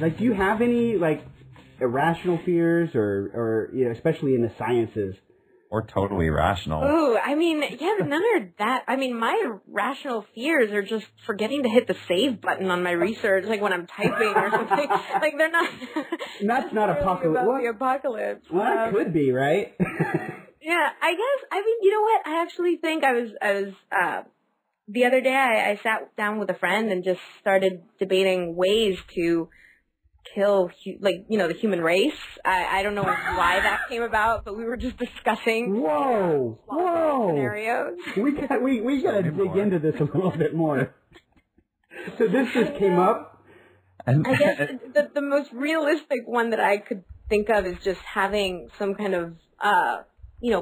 Like, do you have any, like, irrational fears or especially in the sciences? Or totally irrational. Ooh, I mean, yeah, none are that. I mean, my irrational fears are just forgetting to hit the save button on my research, like when I'm typing or something. Like, they're not. That's not really apocalypse. about the apocalypse. Well, that could be, right? Yeah, I guess. I mean, you know what? I actually think I was. The other day, I sat down with a friend and just started debating ways to kill, the human race. I don't know why that came about, but we were just discussing Whoa! scenarios. We gotta dig into this a little bit more. So this just came up. I guess the most realistic one that I could think of is just having some kind of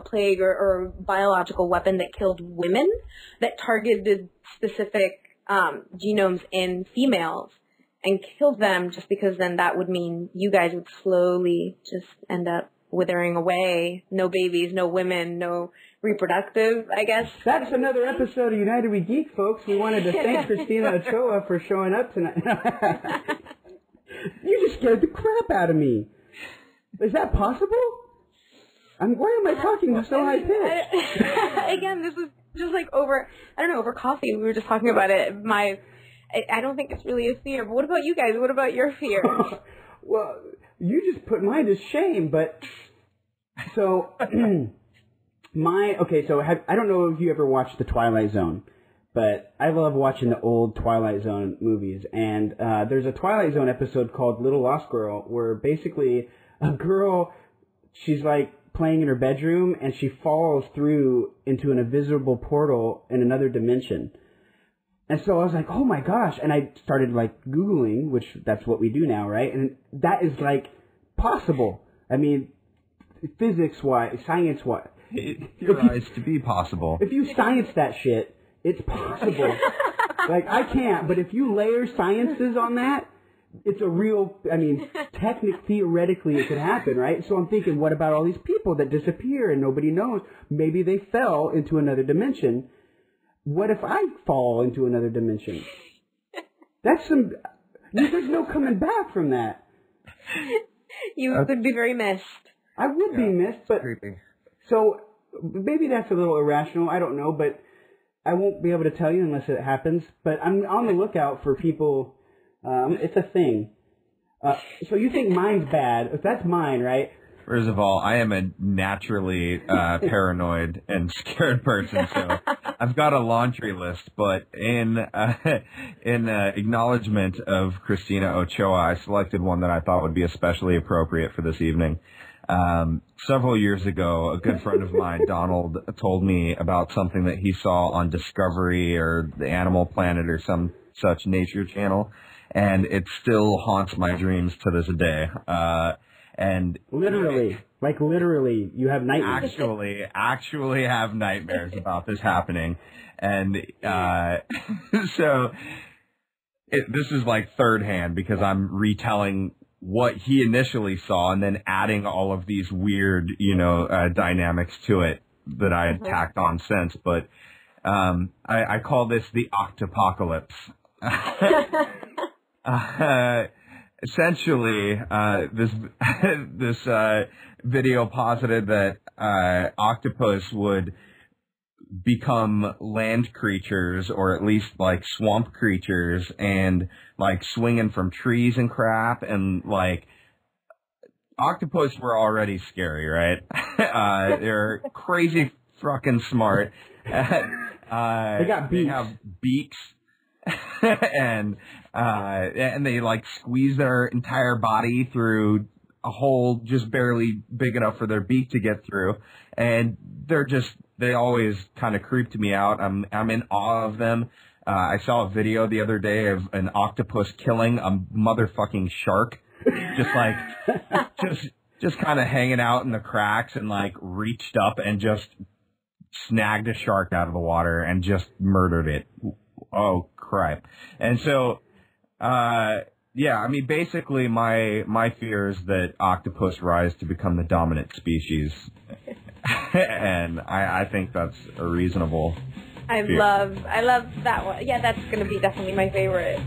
plague or biological weapon that killed women, that targeted specific genomes in females and killed them, just because then that would mean you guys would slowly just end up withering away. No babies, no women, no reproductive, I guess. That's another episode of United We Geek, folks. We wanted to thank Christina Ochoa for showing up tonight. You just scared the crap out of me. Is that possible? Why am I talking so high pitched? Again, this was just like over coffee. We were just talking about it. I don't think it's really a fear. But what about you guys? What about your fears? Well, you just put mine to shame. But so I don't know if you ever watched The Twilight Zone, but I love watching the old Twilight Zone movies. And there's a Twilight Zone episode called Little Lost Girl, where basically a girl, she's like playing in her bedroom and she falls through into an invisible portal in another dimension. And so I was like, oh my gosh. And I started like Googling, which that's what we do now, right? And that is like possible. I mean, physics-wise, science-wise. It theorized to be possible. If you science that shit, it's possible. Like, I can't, but if you layer sciences on that, it's a real, theoretically it could happen, right? So I'm thinking, what about all these people that disappear and nobody knows? Maybe they fell into another dimension. What if I fall into another dimension? There's no coming back from that. You would be very missed. I would be missed, but creepy. So maybe that's a little irrational. I don't know, but I won't be able to tell you unless it happens. But I'm on the lookout for people. It's a thing. So you think mine's bad? If that's mine, right? First of all, I am a naturally paranoid and scared person, so I've got a laundry list. But in acknowledgement of Christina Ochoa, I selected one that I thought would be especially appropriate for this evening. Several years ago, a good friend of mine, Donald, told me about something that he saw on Discovery or the Animal Planet or some such nature channel, and it still haunts my dreams to this day. And literally, you have nightmares. Actually have nightmares about this happening. And so this is like third hand because I'm retelling what he initially saw and then adding all of these weird, dynamics to it that I had tacked on since. But I call this the Octopocalypse. Essentially, this video posited that octopus would become land creatures, or at least like swamp creatures, and like swinging from trees and crap, and like octopus were already scary, right? They're crazy fucking smart. They got beaks. They have beaks. and they like squeeze their entire body through a hole just barely big enough for their beak to get through, and they always kind of creeped me out. I'm in awe of them. I saw a video the other day of an octopus killing a motherfucking shark, just kind of hanging out in the cracks, and like reached up and just snagged a shark out of the water and just murdered it. Oh, crap. And so, basically my fear is that octopus rise to become the dominant species. And I think that's a reasonable fear. I love that one. Yeah, that's going to be definitely my favorite.